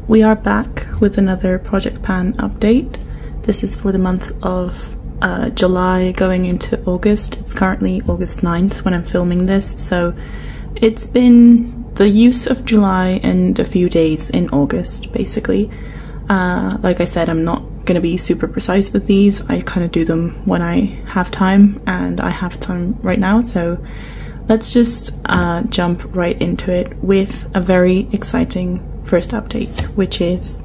we are back with another Project Pan update. This is for the month of July going into August. It's currently August 9th when I'm filming this, so it's been the use of July and a few days in August, basically. Like I said, I'm not going to be super precise with these. I kind of do them when I have time, and I have time right now, so let's just jump right into it with a very exciting first update, which is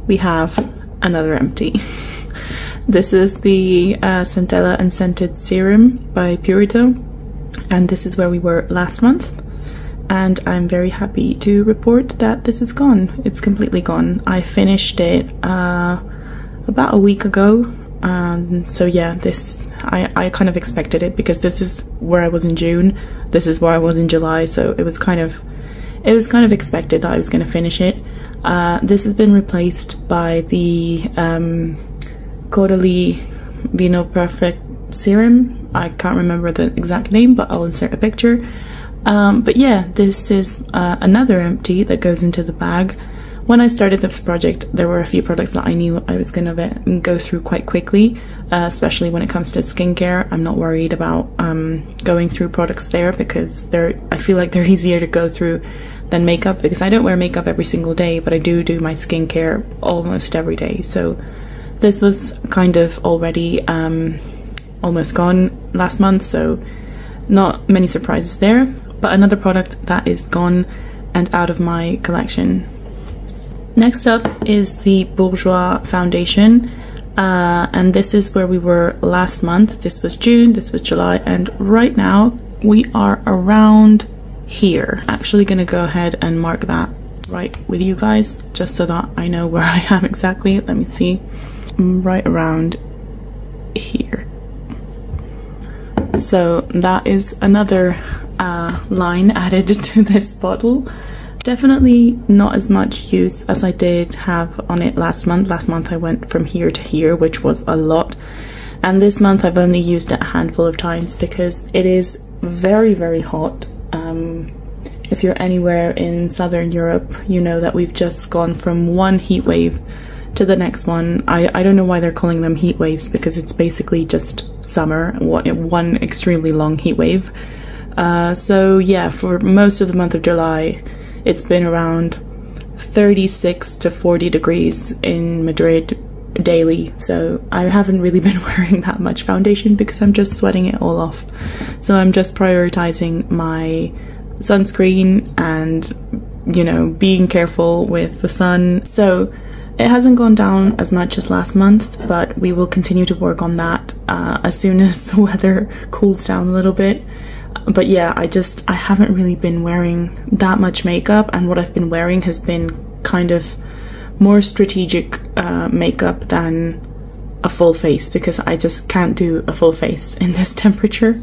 we have another empty. This is the Centella Unscented Serum by Purito, and this is where we were last month, and I'm very happy to report that this is gone. It's completely gone. I finished it about a week ago, so yeah, this I kind of expected it because this is where I was in June, this is where I was in July, so it was kind of expected that I was going to finish it. This has been replaced by the Caudalie Vino Perfect Serum. I can't remember the exact name, but I'll insert a picture. But yeah, this is another empty that goes into the bag. When I started this project, there were a few products that I knew I was going to go through quite quickly, especially when it comes to skincare. I'm not worried about going through products there because I feel like they're easier to go through than makeup, because I don't wear makeup every single day, but I do my skincare almost every day. So this was kind of already almost gone last month, so not many surprises there. But another product that is gone and out of my collection. Next up is the Bourjois foundation, and this is where we were last month. This was June, this was July, and right now we are around here. Actually gonna go ahead and mark that right with you guys, just so that I know where I am exactly. Let me see. Right around here. So that is another line added to this bottle. Definitely not as much use as I did have on it last month. Last month I went from here to here, which was a lot, and this month I've only used it a handful of times because it is very, very hot. If you're anywhere in Southern Europe, you know that we've just gone from one heat wave to the next one. I don't know why they're calling them heat waves, because it's basically just summer, one extremely long heat wave. So yeah, for most of the month of July it's been around 36 to 40 degrees in Madrid daily, so I haven't really been wearing that much foundation because I'm just sweating it all off. So I'm just prioritizing my sunscreen and, you know, being careful with the sun. So it hasn't gone down as much as last month, but we will continue to work on that as soon as the weather cools down a little bit. But yeah, I haven't really been wearing that much makeup, and what I've been wearing has been kind of more strategic makeup than a full face, because I just can't do a full face in this temperature.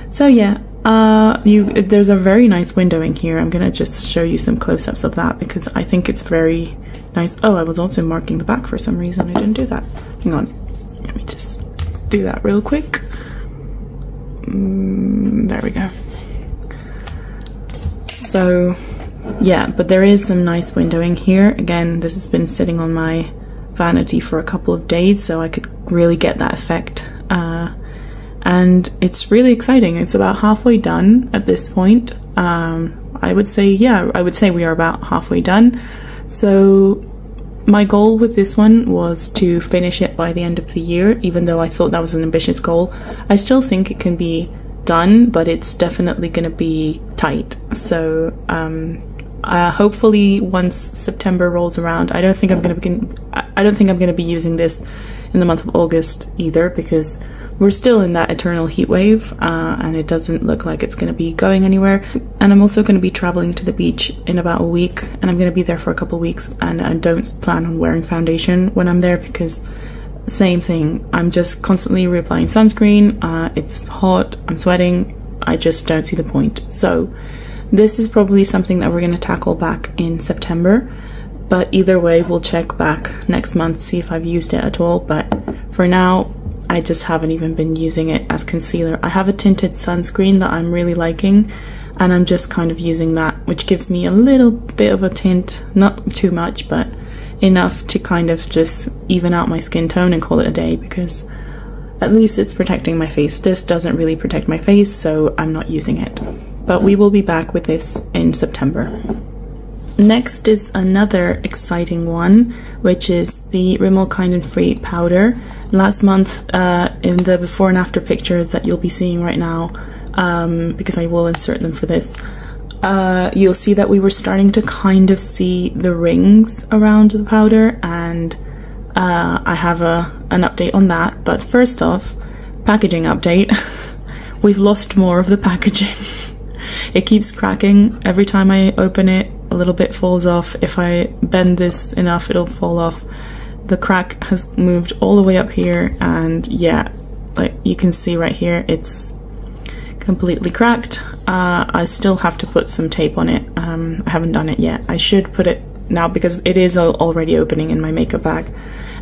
So yeah, there's a very nice windowing here. I'm gonna just show you some close-ups of that because I think it's very nice. Oh, I was also marking the back for some reason. I didn't do that. Hang on, let me just do that real quick. There we go. So yeah, but there is some nice windowing here. Again, this has been sitting on my vanity for a couple of days, so I could really get that effect. And it's really exciting. It's about halfway done at this point. I would say, yeah, I would say we are about halfway done. So my goal with this one was to finish it by the end of the year, even though I thought that was an ambitious goal. I still think it can be done, but it's definitely going to be tight. So hopefully once September rolls around, I don't think I'm going to be using this in the month of August either, because we're still in that eternal heat wave, and it doesn't look like it's going to be going anywhere. And I'm also going to be traveling to the beach in about a week, and I'm going to be there for a couple of weeks, and I don't plan on wearing foundation when I'm there because same thing, I'm just constantly reapplying sunscreen. It's hot, I'm sweating, I just don't see the point. So this is probably something that we're going to tackle back in September, but either way we'll check back next month, see if I've used it at all. But for now I just haven't even been using it as concealer. I have a tinted sunscreen that I'm really liking, and I'm just kind of using that, which gives me a little bit of a tint, not too much, but enough to kind of just even out my skin tone and call it a day, because at least it's protecting my face. This doesn't really protect my face, so I'm not using it. But we will be back with this in September. Next is another exciting one, which is the Rimmel Kind and Free powder. Last month, in the before and after pictures that you'll be seeing right now, because I will insert them for this, you'll see that we were starting to kind of see the rings around the powder, and I have an update on that. But first off, packaging update. We've lost more of the packaging. It keeps cracking every time I open it. A little bit falls off. If I bend this enough, it'll fall off. The crack has moved all the way up here, and yeah, like you can see right here, it's completely cracked. I still have to put some tape on it. I haven't done it yet. I should put it now because it is already opening in my makeup bag,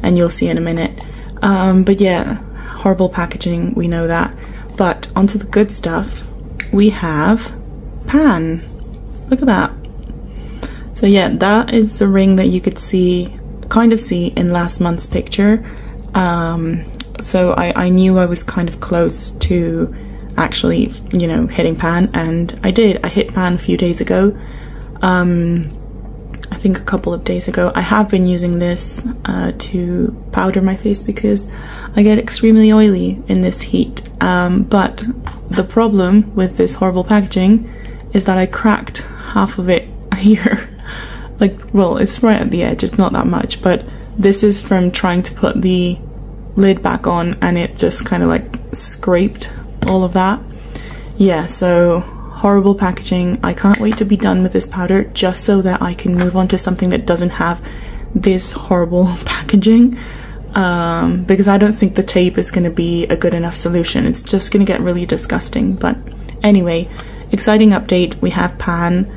and you'll see in a minute. But yeah, horrible packaging, we know that. But onto the good stuff. We have pan. Look at that. So yeah, that is the ring that you could see, kind of see in last month's picture. So I knew I was kind of close to actually, you know, hitting pan, and I did. I hit pan a few days ago. I think a couple of days ago. I have been using this to powder my face because I get extremely oily in this heat. But the problem with this horrible packaging is that I cracked half of it here. Like, well, it's right at the edge, it's not that much, but this is from trying to put the lid back on, and it just kind of like scraped all of that. Yeah, so horrible packaging. I can't wait to be done with this powder just so that I can move on to something that doesn't have this horrible packaging, because I don't think the tape is going to be a good enough solution. It's just going to get really disgusting. But anyway, exciting update. We have pan.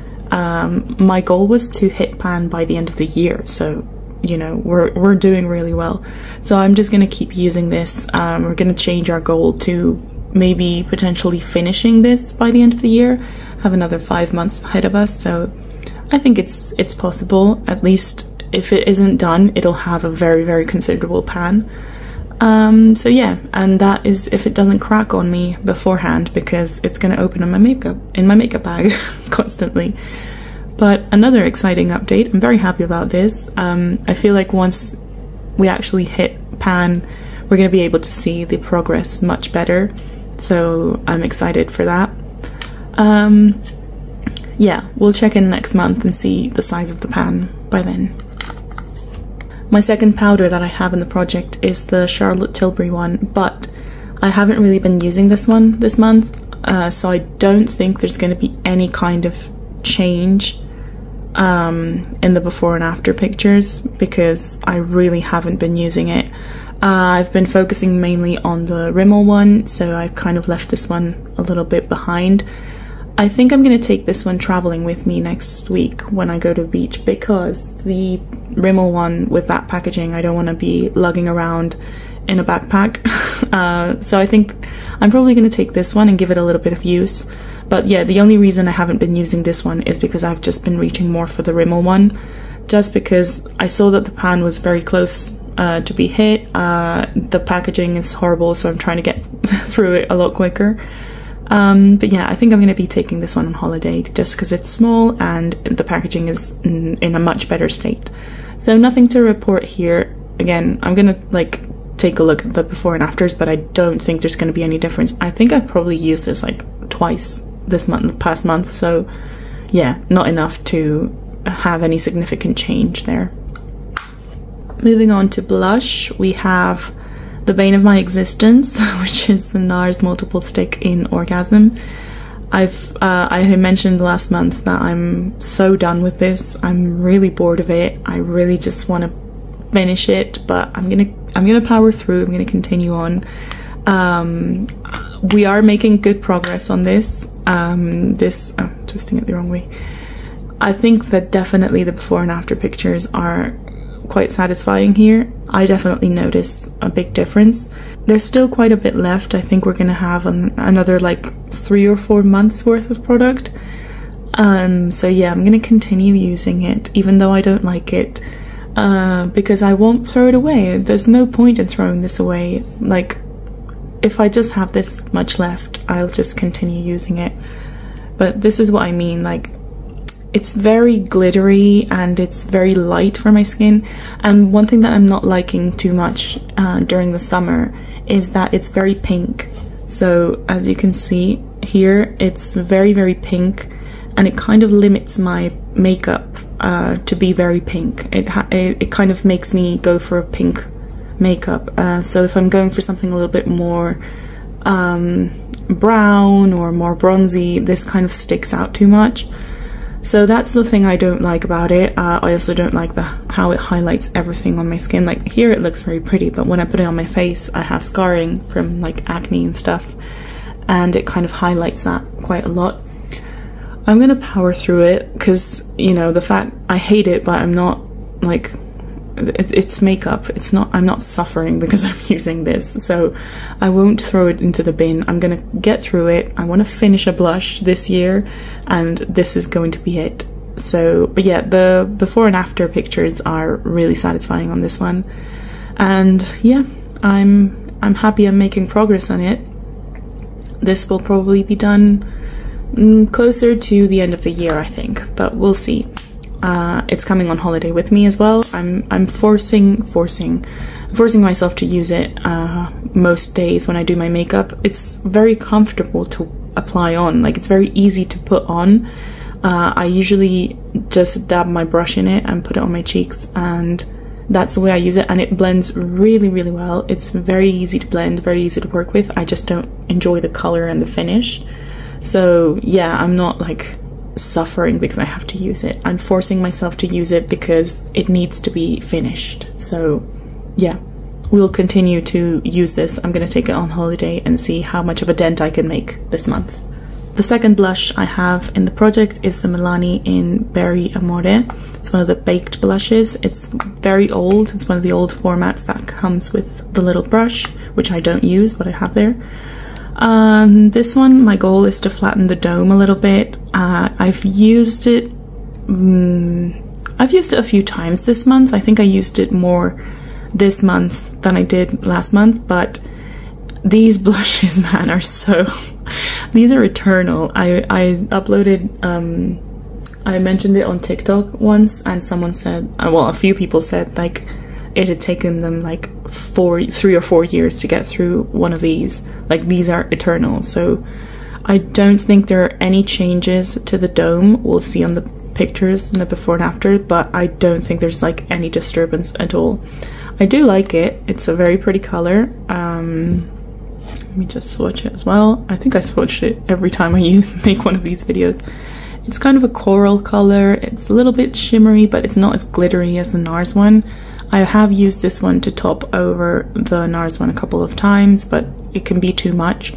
My goal was to hit pan by the end of the year, so you know, we're doing really well. So I'm just going to keep using this. We're going to change our goal to maybe potentially finishing this by the end of the year, have another 5 months ahead of us. So I think it's possible. At least if it isn't done, it'll have a very, very considerable pan. So yeah, and that is if it doesn't crack on me beforehand, because it's going to open in my makeup bag constantly. But another exciting update. I'm very happy about this. I feel like once we actually hit pan, we're going to be able to see the progress much better. So I'm excited for that. Yeah, we'll check in next month and see the size of the pan by then. My second powder that I have in the project is the Charlotte Tilbury one, but I haven't really been using this one this month, so I don't think there's going to be any kind of change in the before and after pictures, because I really haven't been using it. I've been focusing mainly on the Rimmel one, so I've kind of left this one a little bit behind. I think I'm going to take this one traveling with me next week when I go to the beach, because the Rimmel one with that packaging, I don't want to be lugging around in a backpack. So I think I'm probably going to take this one and give it a little bit of use. But yeah, the only reason I haven't been using this one is because I've just been reaching more for the Rimmel one, just because I saw that the pan was very close to be hit. The packaging is horrible, so I'm trying to get through it a lot quicker. But yeah, I think I'm going to be taking this one on holiday just because it's small and the packaging is in a much better state. So nothing to report here. Again, I'm going to like take a look at the before and afters, but I don't think there's going to be any difference. I think I've probably used this like twice this month, past month, so yeah, not enough to have any significant change there. Moving on to blush, we have the bane of my existence, which is the NARS multiple stick in Orgasm. I had mentioned last month that I'm so done with this. I'm really bored of it. I really just want to finish it, but I'm gonna power through. I'm gonna continue on. We are making good progress on this. Twisting it the wrong way. I think that definitely the before and after pictures are quite satisfying here. I definitely notice a big difference. There's still quite a bit left. I think we're gonna have another like 3 or 4 months worth of product. So yeah, I'm gonna continue using it even though I don't like it. because I won't throw it away. There's no point in throwing this away. Like, if I just have this much left, I'll just continue using it. But this is what I mean, like, it's very glittery and it's very light for my skin. And one thing that I'm not liking too much during the summer is that it's very pink. So as you can see here, it's very, very pink, and it kind of limits my makeup to be very pink. It kind of makes me go for a pink makeup. So if I'm going for something a little bit more brown or more bronzy, this kind of sticks out too much. So that's the thing I don't like about it. I also don't like how it highlights everything on my skin. Like here it looks very pretty, but when I put it on my face, I have scarring from like acne and stuff, and it kind of highlights that quite a lot. I'm gonna power through it because, you know, the fact I hate it, but I'm not like, it's makeup. It's not, I'm not suffering because I'm using this, so I won't throw it into the bin. I'm gonna get through it. I want to finish a blush this year, and this is going to be it. So, but yeah, the before and after pictures are really satisfying on this one, and yeah, I'm happy I'm making progress on it. This will probably be done closer to the end of the year, I think, but we'll see. It's coming on holiday with me as well. I'm forcing myself to use it most days when I do my makeup. It's very comfortable to apply on, like it's very easy to put on. I usually just dab my brush in it and put it on my cheeks, and that's the way I use it, and it blends really, really well. It's very easy to blend, very easy to work with. I just don't enjoy the color and the finish. So yeah, I'm not like suffering because I have to use it. I'm forcing myself to use it because it needs to be finished. So yeah, we'll continue to use this. I'm gonna take it on holiday and see how much of a dent I can make this month. The second blush I have in the project is the Milani in Berry Amore. It's one of the baked blushes. It's very old. It's one of the old formats that comes with the little brush, which I don't use, but I have there. This one, my goal is to flatten the dome a little bit. I've used it a few times this month. I think I used it more this month than I did last month, but these blushes, man, are so these are eternal. I uploaded I mentioned it on TikTok once, and someone said, well, a few people said like it had taken them like 3 or 4 years to get through one of these. Like, these are eternal. So I don't think there are any changes to the dome. We'll see on the pictures in the before and after, but I don't think there's like any disturbance at all. I do like it. It's a very pretty color. Let me just swatch it as well. I think I swatched it every time I make one of these videos. It's kind of a coral color. It's a little bit shimmery, but it's not as glittery as the NARS one. I have used this one to top over the NARS one a couple of times, but it can be too much.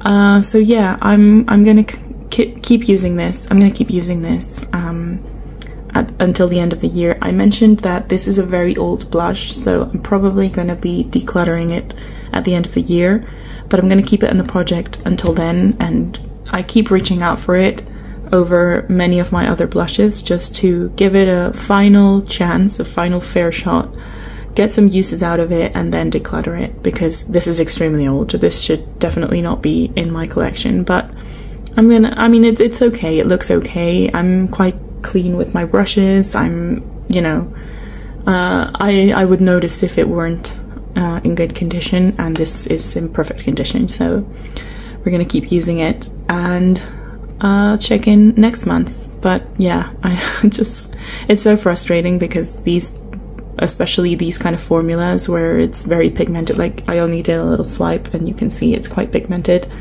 So yeah, I'm gonna keep using this. I'm gonna keep using this until the end of the year. I mentioned that this is a very old blush, so I'm probably gonna be decluttering it at the end of the year, but I'm gonna keep it in the project until then, and I keep reaching out for it over many of my other blushes just to give it a final chance, a final fair shot, get some uses out of it, and then declutter it, because this is extremely old. This should definitely not be in my collection, but I mean, it's okay. It looks okay. I'm quite clean with my brushes. I'm, you know, I would notice if it weren't in good condition, and this is in perfect condition, so we're gonna keep using it and check in next month. But yeah, it's so frustrating because especially these kind of formulas where it's very pigmented, like I only did a little swipe and you can see it's quite pigmented.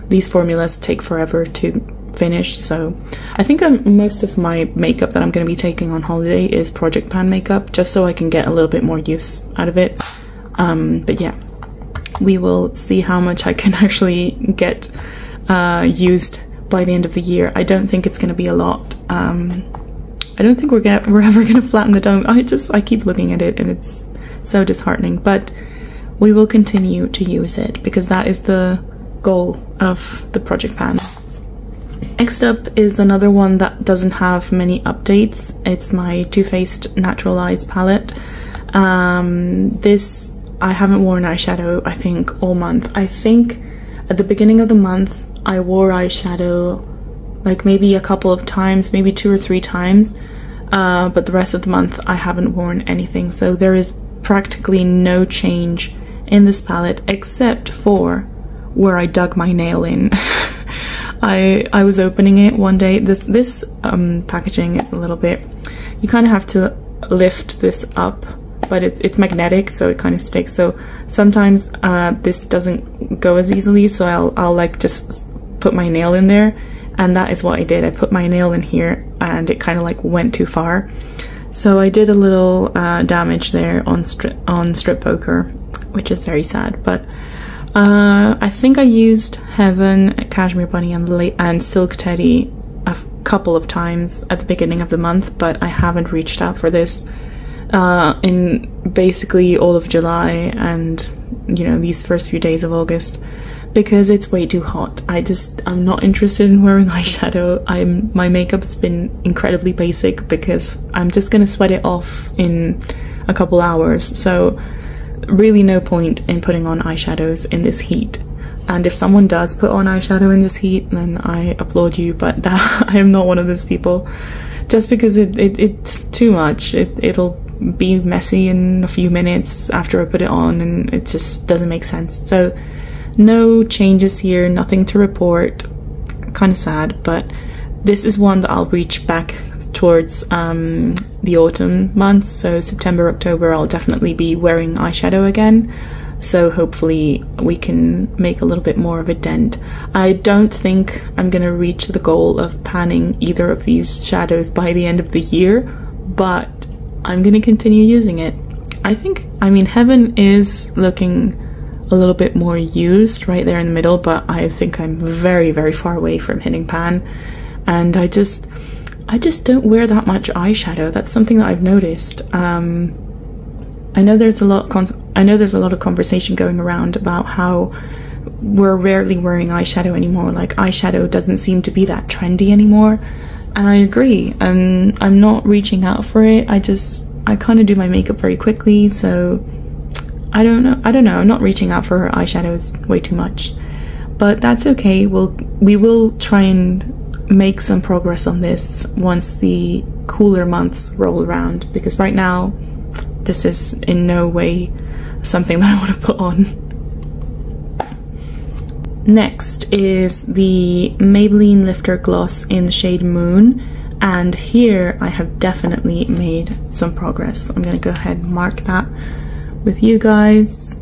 These formulas take forever to finish, so I think most of my makeup that I'm going to be taking on holiday is project pan makeup, just so I can get a little bit more use out of it. But yeah, we will see how much I can actually get used by the end of the year. I don't think it's going to be a lot. I don't think we're ever going to flatten the dome. I keep looking at it and it's so disheartening, but we will continue to use it because that is the goal of the project pan. Next up is another one that doesn't have many updates. It's my Too Faced Natural Eyes palette. This, I haven't worn eyeshadow, I think, all month. I think at the beginning of the month, I wore eyeshadow like maybe a couple of times, maybe 2 or 3 times. But the rest of the month, I haven't worn anything. So there is practically no change in this palette except for where I dug my nail in. I was opening it one day. This packaging is a little bit, you kind of have to lift this up, but it's magnetic, so it kind of sticks. So sometimes this doesn't go as easily, so I'll like just put my nail in there, and that is what I did. I put my nail in here and it kind of like went too far. So I did a little damage there on strip poker, which is very sad. But I think I used Heaven, Cashmere Bunny and Silk Teddy a couple of times at the beginning of the month, but I haven't reached out for this in basically all of July and, you know, these first few days of August, because it's way too hot. I'm not interested in wearing eyeshadow. My makeup has been incredibly basic because I'm just gonna sweat it off in a couple hours. So really no point in putting on eyeshadows in this heat. And if someone does put on eyeshadow in this heat, then I applaud you, but I am not one of those people. Just because it's too much. It'll be messy in a few minutes after I put it on, and it just doesn't make sense. So no changes here, nothing to report. Kind of sad, but this is one that I'll reach back towards the autumn months. So September, October, I'll definitely be wearing eyeshadow again. So hopefully we can make a little bit more of a dent. I don't think I'm gonna reach the goal of panning either of these shadows by the end of the year, but I'm gonna continue using it. I mean, Heaven is looking a little bit more used right there in the middle, but I think I'm very, very far away from hitting pan. And I just don't wear that much eyeshadow. That's something that I've noticed. I know there's a lot of conversation going around about how we're rarely wearing eyeshadow anymore. Like, eyeshadow doesn't seem to be that trendy anymore, and I agree. I'm not reaching out for it. I kind of do my makeup very quickly, so I don't know. I'm not reaching out for eyeshadows way too much, but that's okay. We will try and make some progress on this once the cooler months roll around, because right now this is in no way something that I want to put on. Next is the Maybelline Lifter Gloss in the shade Moon, and here I have definitely made some progress. I'm gonna go ahead and mark that with you guys.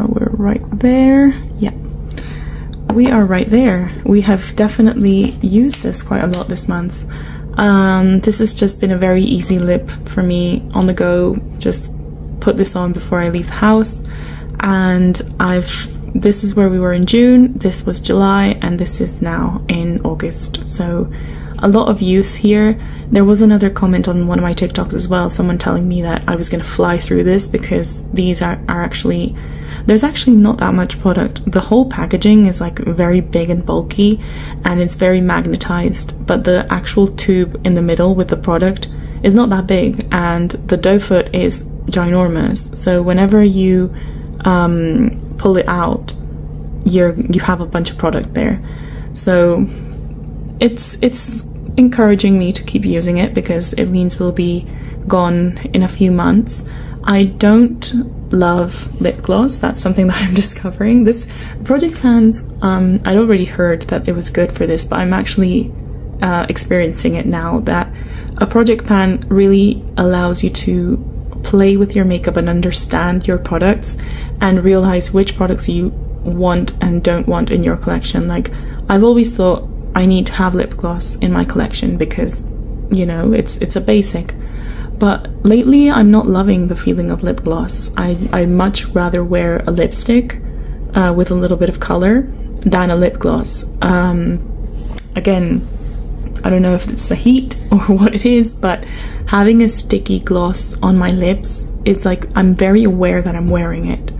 We're right there. Yeah, we are right there. We have definitely used this quite a lot this month. This has just been a very easy lip for me on the go. Just put this on before I leave the house, and this is where we were in June, this was July, and this is now in August. So a lot of use here. There was another comment on one of my TikToks as well, someone telling me that I was going to fly through this because these are actually, there's actually not that much product. The whole packaging is like very big and bulky, and it's very magnetized, but the actual tube in the middle with the product is not that big, and the doe foot is ginormous. So whenever you pull it out, you have a bunch of product there. So it's encouraging me to keep using it because it means it'll be gone in a few months. I don't love lip gloss. That's something that I'm discovering. This Project Pans, I'd already heard that it was good for this, but I'm actually experiencing it now, that a Project Pan really allows you to play with your makeup and understand your products and realize which products you want and don't want in your collection. Like, I've always thought I need to have lip gloss in my collection because, you know, it's a basic. But lately I'm not loving the feeling of lip gloss. I much rather wear a lipstick with a little bit of color than a lip gloss. Again, I don't know if it's the heat or what it is, but having a sticky gloss on my lips, it's like I'm very aware that I'm wearing it.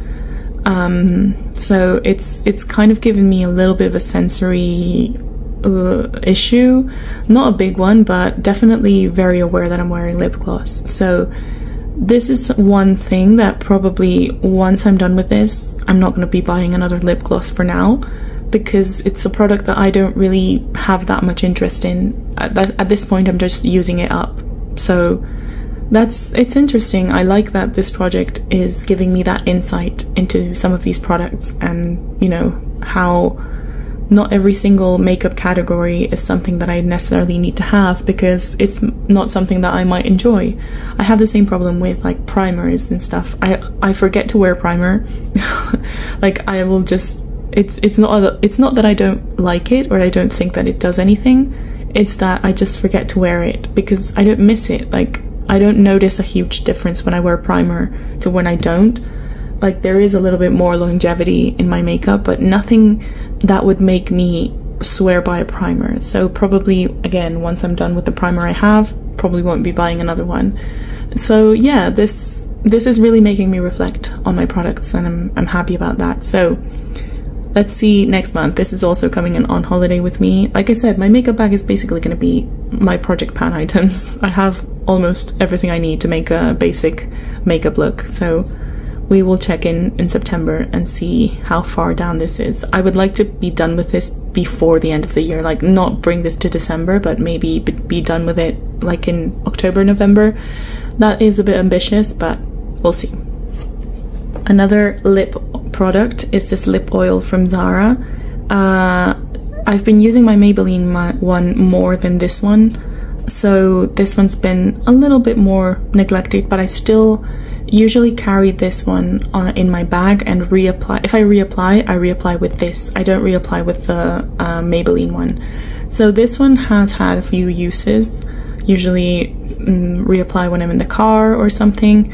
So it's kind of given me a little bit of a sensory issue. Not a big one, but definitely very aware that I'm wearing lip gloss. So this is one thing that probably once I'm done with this, I'm not going to be buying another lip gloss for now, because it's a product that I don't really have that much interest in. At this point, I'm just using it up. So it's interesting. I like that this project is giving me that insight into some of these products, and you know, how not every single makeup category is something that I necessarily need to have, because it's not something that I might enjoy. I have the same problem with like primers and stuff. I forget to wear primer. Like I will just, it's not that I don't like it or I don't think that it does anything. It's that I just forget to wear it because I don't miss it. Like I don't notice a huge difference when I wear primer to when I don't. Like there is a little bit more longevity in my makeup, but nothing that would make me swear by a primer. So probably, again, once I'm done with the primer I have, probably won't be buying another one. So yeah, this is really making me reflect on my products, and I'm happy about that. So let's see next month. This is also coming in on holiday with me. Like I said, my makeup bag is basically going to be my project pan items. I have almost everything I need to make a basic makeup look. So we will check in September and see how far down this is. I would like to be done with this before the end of the year, like not bring this to December, but maybe be done with it like in October, November. That is a bit ambitious, but we'll see. Another lip product is this lip oil from Zara. I've been using my Maybelline one more than this one, so this one's been a little bit more neglected, but I still usually carry this one in my bag and reapply. If I reapply with this. I don't reapply with the Maybelline one. So this one has had a few uses. Usually reapply when I'm in the car or something.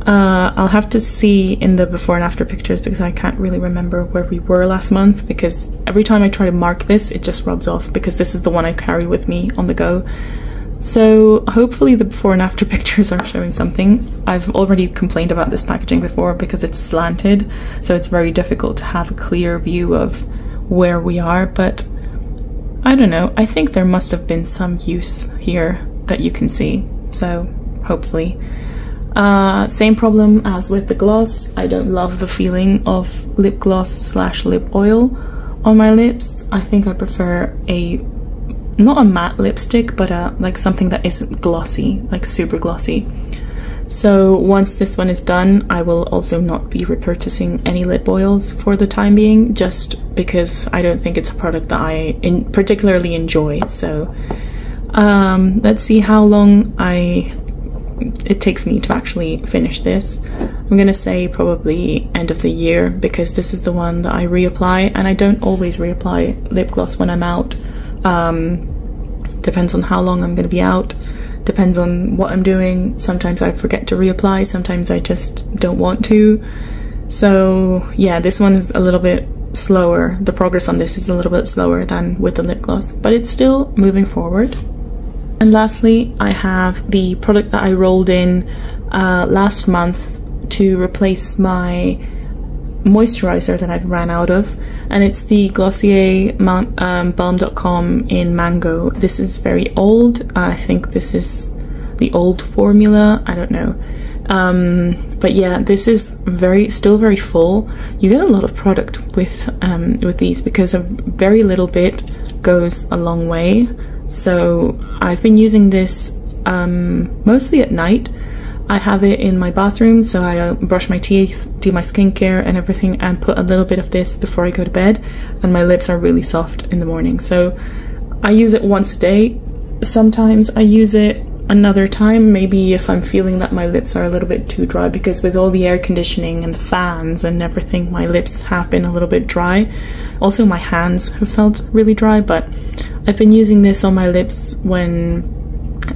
I'll have to see in the before and after pictures, because I can't really remember where we were last month, because every time I try to mark this, it just rubs off, because this is the one I carry with me on the go. So hopefully the before and after pictures are showing something. I've already complained about this packaging before because it's slanted, so it's very difficult to have a clear view of where we are, but I don't know. I think there must have been some use here that you can see, so hopefully. Same problem as with the gloss. I don't love the feeling of lip gloss slash lip oil on my lips. I think I prefer not a matte lipstick, but like something that isn't glossy, like super glossy. So once this one is done, I will also not be repurchasing any lip oils for the time being, just because I don't think it's a product that I particularly enjoy. So let's see how long it takes me to actually finish this. I'm gonna say probably end of the year, because this is the one that I reapply, and I don't always reapply lip gloss when I'm out. Depends on how long I'm going to be out, depends on what I'm doing. Sometimes I forget to reapply, sometimes I just don't want to. So yeah, this one is a little bit slower. The progress on this is a little bit slower than with the lip gloss, but it's still moving forward. And lastly, I have the product that I rolled in last month to replace my moisturizer that I've ran out of, and it's the Glossier Balm.com in Mango. This is very old. I think this is the old formula, I don't know. But yeah, this is still very full. You get a lot of product with these, because a very little bit goes a long way. So I've been using this mostly at night. I have it in my bathroom, so I brush my teeth, do my skincare and everything, and put a little bit of this before I go to bed, and my lips are really soft in the morning. So I use it once a day. Sometimes I use it another time, maybe if I'm feeling that my lips are a little bit too dry, because with all the air conditioning and the fans and everything, my lips have been a little bit dry. Also my hands have felt really dry, but I've been using this on my lips when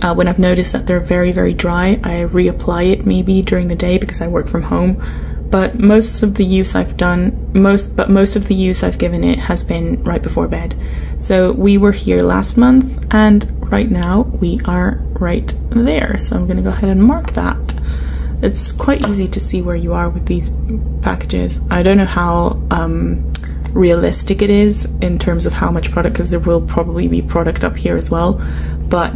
I've noticed that they're very, very dry. I reapply it maybe during the day because I work from home. But most of the use I've given it has been right before bed. So we were here last month, and right now we are right there. So I'm gonna go ahead and mark that. It's quite easy to see where you are with these packages. I don't know how realistic it is in terms of how much product, because there will probably be product up here as well, but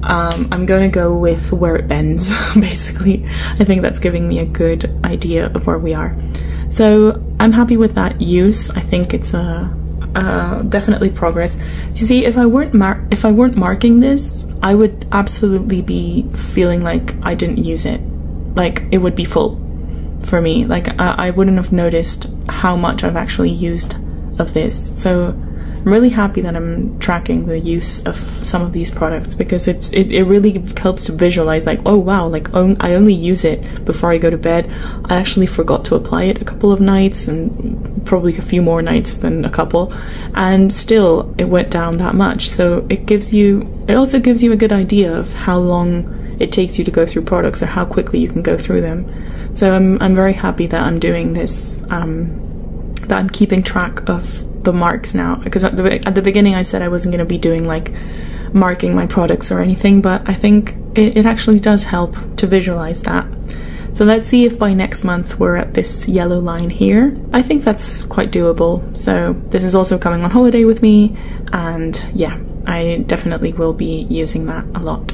I'm gonna go with where it bends basically. I think that's giving me a good idea of where we are. So I'm happy with that use. I think it's definitely progress. You see, if I weren't marking this, I would absolutely be feeling like I didn't use it. Like, it would be full for me. Like, I wouldn't have noticed how much I've actually used of this. So I'm really happy that I'm tracking the use of some of these products, because it really helps to visualize, like, oh wow, like I only use it before I go to bed. I actually forgot to apply it a couple of nights, and probably a few more nights than a couple, and still it went down that much. So it also gives you a good idea of how long it takes you to go through products, or how quickly you can go through them. So I'm very happy that I'm doing this, that I'm keeping track of the marks now, because at the beginning I said I wasn't going to be doing like marking my products or anything, but I think it actually does help to visualize that. So let's see if by next month we're at this yellow line here. I think that's quite doable. So this is also coming on holiday with me, and yeah, I definitely will be using that a lot.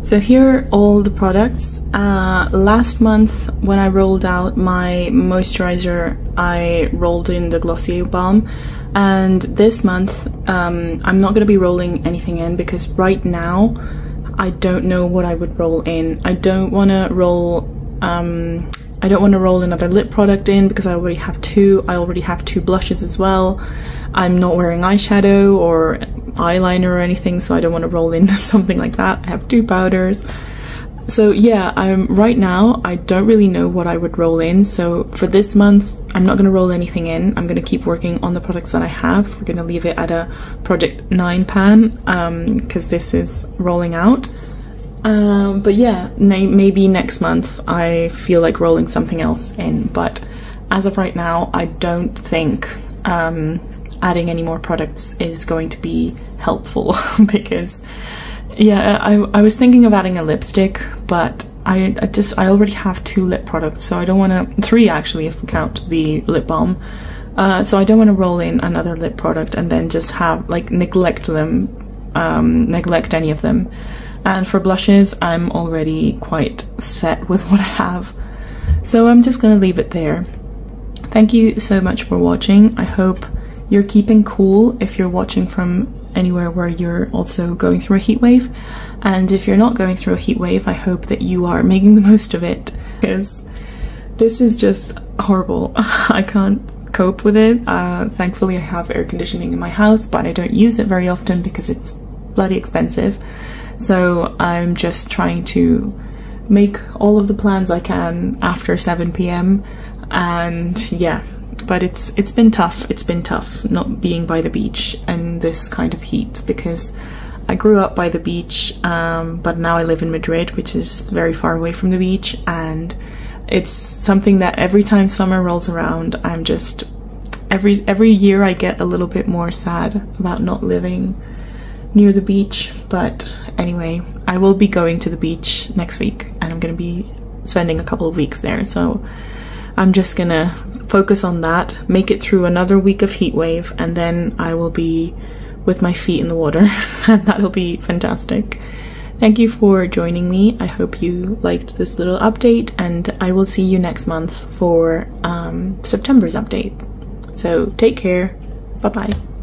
So here are all the products. Last month when I rolled out my moisturizer, I rolled in the Glossier Balm, and this month I'm not going to be rolling anything in, because right now I don't know what I would roll in. I don't want to roll another lip product in, because I already have two. I already have two blushes as well. I'm not wearing eyeshadow or eyeliner or anything, so I don't want to roll in something like that. I have two powders. So yeah, right now I don't really know what I would roll in. So for this month I'm not going to roll anything in. I'm going to keep working on the products that I have. We're going to leave it at a Project 9 pan, because this is rolling out. But yeah, maybe next month I feel like rolling something else in, but as of right now I don't think adding any more products is going to be helpful, because yeah, I was thinking of adding a lipstick, but I already have two lip products, so I don't want to, three actually if we count the lip balm, so I don't want to roll in another lip product and then just have like neglect any of them. And for blushes I'm already quite set with what I have, so I'm just gonna leave it there. Thank you so much for watching. I hope you're keeping cool if you're watching from anywhere where you're also going through a heat wave, and if you're not going through a heat wave, I hope that you are making the most of it, because this is just horrible. I can't cope with it. Thankfully I have air conditioning in my house, but I don't use it very often because it's bloody expensive. So I'm just trying to make all of the plans I can after 7 p.m. and yeah, but it's been tough. It's been tough not being by the beach in this kind of heat, because I grew up by the beach, but now I live in Madrid, which is very far away from the beach, and it's something that every time summer rolls around, I'm just every year I get a little bit more sad about not living near the beach. But anyway, I will be going to the beach next week, and I'm gonna be spending a couple of weeks there, so I'm just gonna focus on that, make it through another week of heat wave, and then I will be with my feet in the water and that'll be fantastic. Thank you for joining me. I hope you liked this little update, and I will see you next month for September's update. So take care. Bye bye.